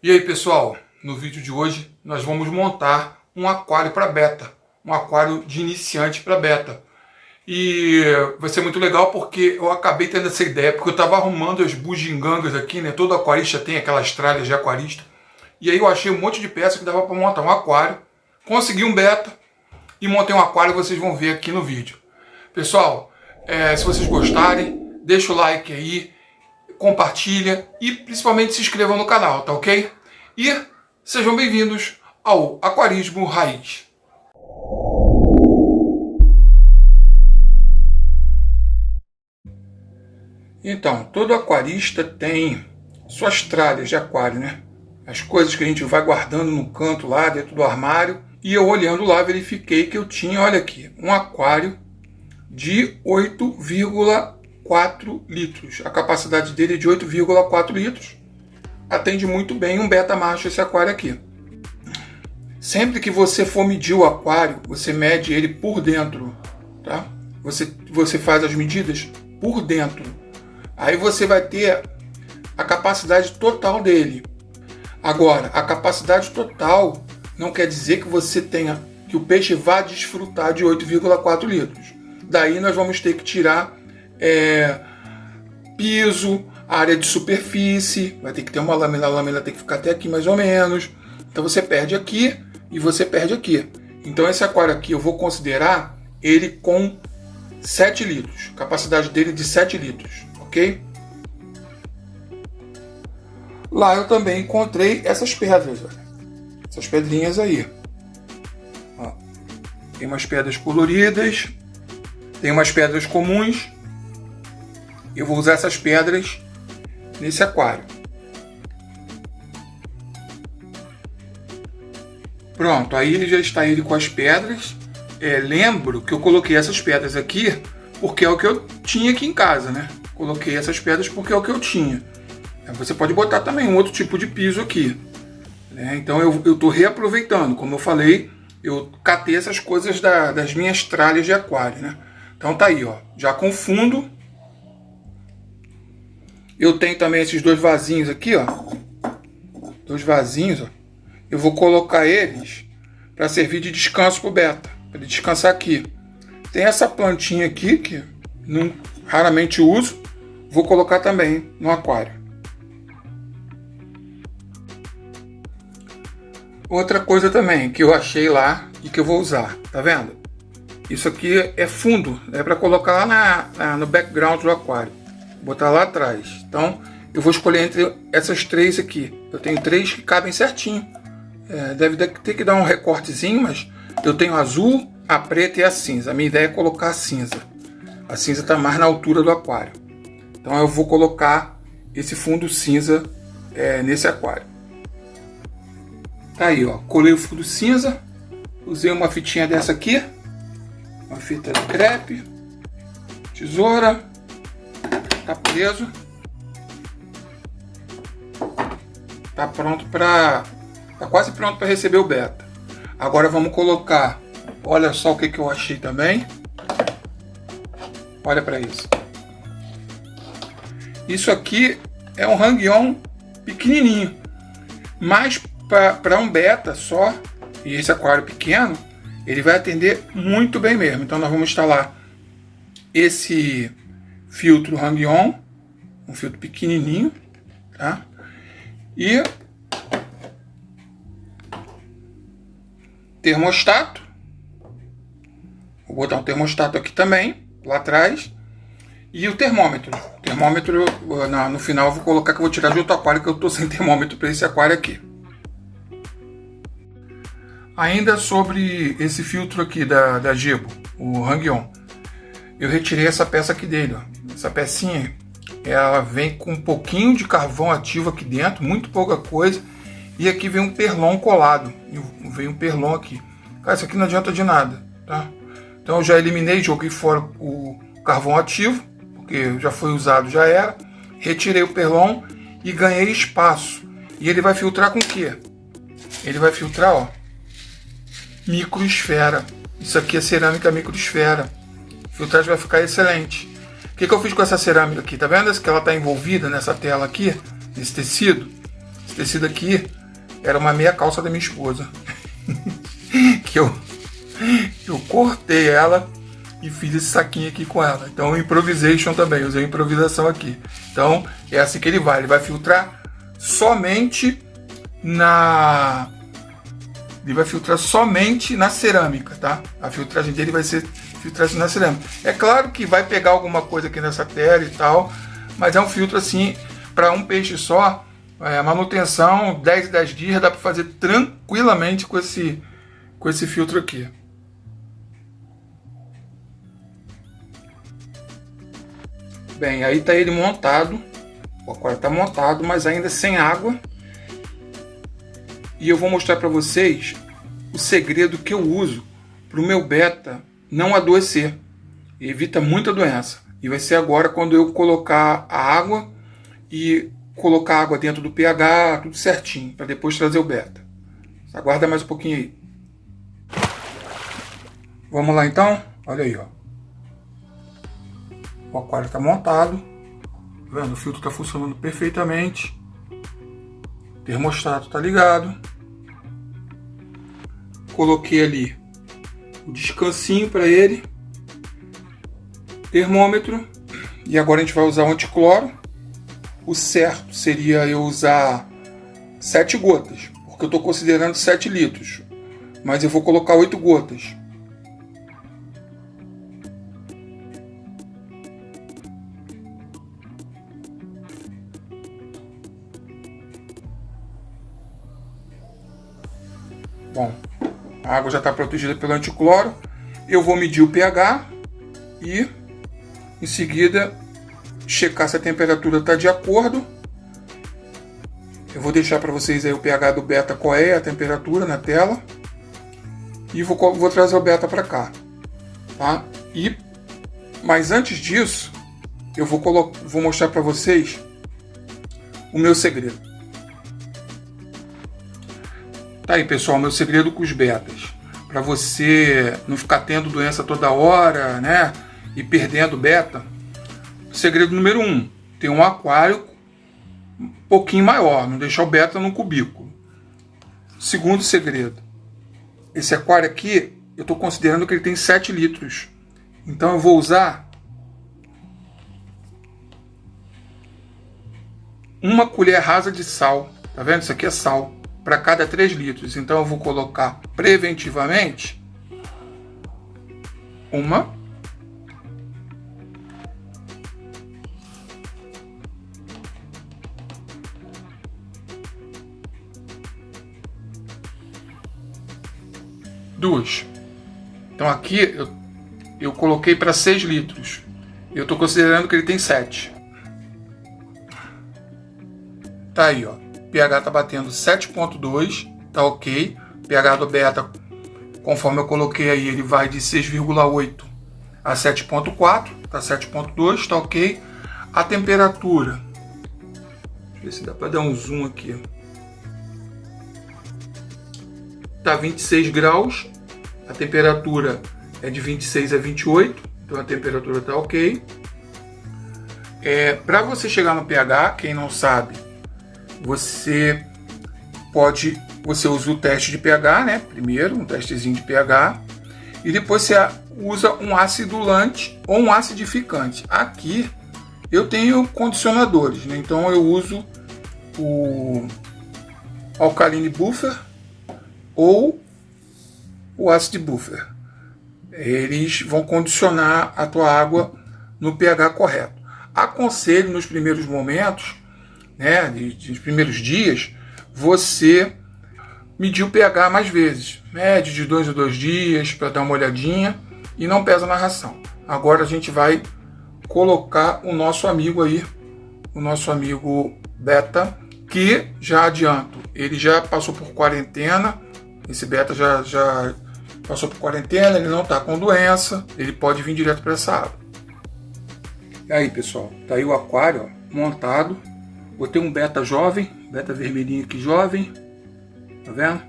E aí pessoal, no vídeo de hoje nós vamos montar um aquário para beta, um aquário de iniciante para beta. E vai ser muito legal porque eu acabei tendo essa ideia, porque eu estava arrumando as bugigangas aqui, né? Todo aquarista tem aquelas tralhas de aquarista. E aí eu achei um monte de peça que dava para montar um aquário. Consegui um beta e montei um aquário, vocês vão ver aqui no vídeo. Pessoal, se vocês gostarem, deixa o like aí, compartilha e principalmente se inscrevam no canal, tá ok? E sejam bem-vindos ao Aquarismo Raiz. Então, todo aquarista tem suas tralhas de aquário, né? As coisas que a gente vai guardando no canto lá dentro do armário. E eu olhando lá verifiquei que eu tinha, olha aqui, um aquário de 8,4 litros. A capacidade dele é de 8,4 litros. Atende muito bem um beta macho esse aquário aqui. Sempre que você for medir o aquário, você mede ele por dentro, tá? Você faz as medidas por dentro. Aí você vai ter a capacidade total dele. Agora, a capacidade total não quer dizer que você tenha, que o peixe vá desfrutar de 8,4 litros. Daí nós vamos ter que tirar piso, área de superfície, vai ter que ter uma lâmina, a lâmina tem que ficar até aqui mais ou menos. Então você perde aqui e você perde aqui. Então esse aquário aqui eu vou considerar ele com 7 litros, capacidade dele de 7 litros, ok? Lá eu também encontrei essas pedras, olha. Essas pedrinhas aí. Ó, tem umas pedras coloridas, tem umas pedras comuns. Eu vou usar essas pedras nesse aquário. Pronto, aí ele já está ele com as pedras. Lembro que eu coloquei essas pedras aqui porque é o que eu tinha aqui em casa, né? Coloquei essas pedras porque é o que eu tinha. Você pode botar também um outro tipo de piso aqui. Então eu estou reaproveitando, como eu falei, eu catei essas coisas das minhas tralhas de aquário, né? Então tá aí, ó, já com fundo. Eu tenho também esses dois vasinhos aqui, ó. Dois vasinhos, ó. Eu vou colocar eles para servir de descanso pro beta, para ele descansar aqui. Tem essa plantinha aqui que raramente uso, vou colocar também no aquário. Outra coisa também que eu achei lá e que eu vou usar, tá vendo? Isso aqui é fundo, é para colocar lá no background do aquário, botar lá atrás. Então eu vou escolher entre essas três aqui. Eu tenho três que cabem certinho. Deve ter que dar um recortezinho, mas eu tenho a azul, a preta e a cinza. A minha ideia é colocar a cinza. A cinza está mais na altura do aquário. Então eu vou colocar esse fundo cinza nesse aquário. Tá aí, ó, colei o fundo cinza, usei uma fitinha dessa aqui, uma fita de crepe, tesoura, tá preso, tá pronto tá quase pronto para receber o beta. Agora vamos colocar, olha só o que eu achei também, olha para isso. Isso aqui é um hang-on pequenininho, mas para um beta só, e esse aquário pequeno, ele vai atender muito bem mesmo. Então nós vamos instalar esse filtro hang-on, um filtro pequenininho, tá? E termostato. Vou botar um termostato aqui também, lá atrás. E o termômetro. O termômetro, no final eu vou colocar que eu vou tirar de outro aquário, que eu estou sem termômetro para esse aquário aqui. Ainda sobre esse filtro aqui da Gebo, o hang-on, eu retirei essa peça aqui dele, ó. Essa pecinha, ela vem com um pouquinho de carvão ativo aqui dentro, muito pouca coisa, e aqui vem um perlon colado, vem um perlon aqui. Cara, isso aqui não adianta de nada, tá? Então eu já eliminei, joguei fora o carvão ativo, porque já foi usado, já era. Retirei o perlon e ganhei espaço. E ele vai filtrar com o quê? Ele vai filtrar, ó, microesfera. Isso aqui é cerâmica microesfera. A filtragem vai ficar excelente. O que eu fiz com essa cerâmica aqui? Tá vendo que ela está envolvida nessa tela aqui, nesse tecido? Esse tecido aqui era uma meia calça da minha esposa. que eu cortei ela e fiz esse saquinho aqui com ela. Então improvisation também, usei improvisação aqui. Então é assim que ele vai filtrar somente na... Ele vai filtrar somente na cerâmica, tá? A filtragem dele vai ser filtragem na cerâmica. É claro que vai pegar alguma coisa aqui nessa terra e tal, mas é um filtro assim, para um peixe só, manutenção, 10 em 10 dias, dá para fazer tranquilamente com esse filtro aqui. Bem, aí tá ele montado, o aquário tá montado, mas ainda sem água. E eu vou mostrar para vocês o segredo que eu uso para o meu beta não adoecer. Evita muita doença. E vai ser agora quando eu colocar a água e colocar a água dentro do pH, tudo certinho, para depois trazer o beta. Aguarda mais um pouquinho aí. Vamos lá então? Olha aí, ó. O aquário está montado. Tá vendo? O filtro está funcionando perfeitamente. O termostato está ligado. Coloquei ali o descansinho para ele. Termômetro. E agora a gente vai usar o anticloro. O certo seria eu usar 7 gotas, porque eu estou considerando 7 litros. Mas eu vou colocar 8 gotas. Bom, a água já está protegida pelo anticloro. Eu vou medir o pH e em seguida checar se a temperatura está de acordo. Eu vou deixar para vocês aí o pH do beta, qual é a temperatura na tela. E vou trazer o beta para cá, tá? Mas antes disso, eu vou mostrar para vocês o meu segredo. Tá aí, pessoal, meu segredo com os betas. Para você não ficar tendo doença toda hora, né? E perdendo beta. Segredo número 1. Ter um aquário um pouquinho maior. Não deixar o beta num cubículo. Segundo segredo. Esse aquário aqui, eu estou considerando que ele tem 7 litros. Então eu vou usar uma colher rasa de sal. Tá vendo? Isso aqui é sal. Para cada 3 litros. Então eu vou colocar preventivamente uma, duas. Então aqui eu coloquei para 6 litros. Eu estou considerando que ele tem 7. Tá aí, ó. pH está batendo 7.2, tá ok. pH do beta, conforme eu coloquei aí, ele vai de 6,8 a 7.4, tá 7.2, tá ok. A temperatura, deixa eu ver se dá para dar um zoom aqui, tá 26 graus, a temperatura é de 26 a 28, então a temperatura tá ok. Para você chegar no pH, quem não sabe, você usa o teste de pH, né? Primeiro, um testezinho de pH. E depois você usa um acidulante ou um acidificante. Aqui eu tenho condicionadores, né? Então eu uso o Alkaline Buffer ou o Acid Buffer. Eles vão condicionar a tua água no pH correto. Aconselho nos primeiros momentos, né, nos primeiros dias, você medir o pH mais vezes. Mede de 2 em 2 dias para dar uma olhadinha e não pesa na ração. Agora a gente vai colocar o nosso amigo aí, o nosso amigo beta, que já adianto, ele já passou por quarentena. Esse beta já passou por quarentena, ele não está com doença, ele pode vir direto para essa água. E aí, pessoal, tá aí o aquário, ó, montado. Botei um beta jovem, beta vermelhinho aqui jovem, tá vendo?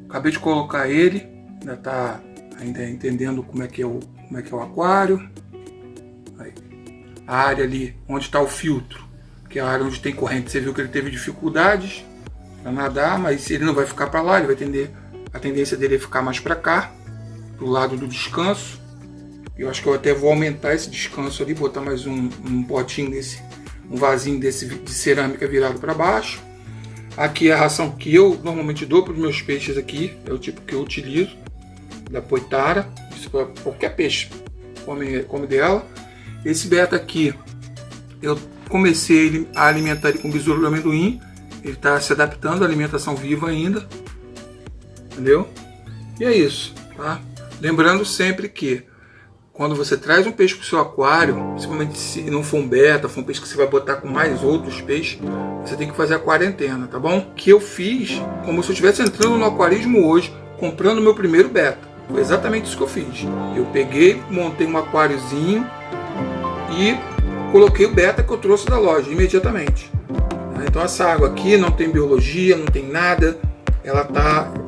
Acabei de colocar ele, ainda tá entendendo como é que é o aquário. Aí. A área ali onde está o filtro que é a área onde tem corrente. Você viu que ele teve dificuldades para nadar, mas ele não vai ficar para lá, ele vai tender, a tendência dele é ficar mais para cá, pro lado do descanso. Eu acho que eu até vou aumentar esse descanso ali, botar mais um potinho desse, um vasinho desse de cerâmica virado para baixo. Aqui é a ração que eu normalmente dou para os meus peixes aqui, é o tipo que eu utilizo, da Poitara, isso para qualquer peixe come dela. Esse beta aqui, eu comecei a alimentar ele com besouro de amendoim, ele está se adaptando à alimentação viva ainda, entendeu? E é isso, tá? Lembrando sempre que quando você traz um peixe para o seu aquário, principalmente se não for um beta, for um peixe que você vai botar com mais outros peixes, você tem que fazer a quarentena, tá bom? Que eu fiz como se eu estivesse entrando no aquarismo hoje, comprando meu primeiro beta. Foi exatamente isso que eu fiz. Eu peguei, montei um aquáriozinho e coloquei o beta que eu trouxe da loja imediatamente. Então essa água aqui não tem biologia, não tem nada.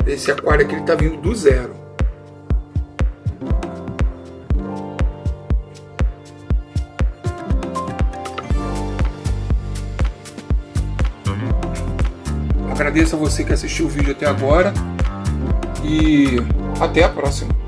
Esse aquário aqui está vindo do zero. Agradeço a você que assistiu o vídeo até agora e até a próxima.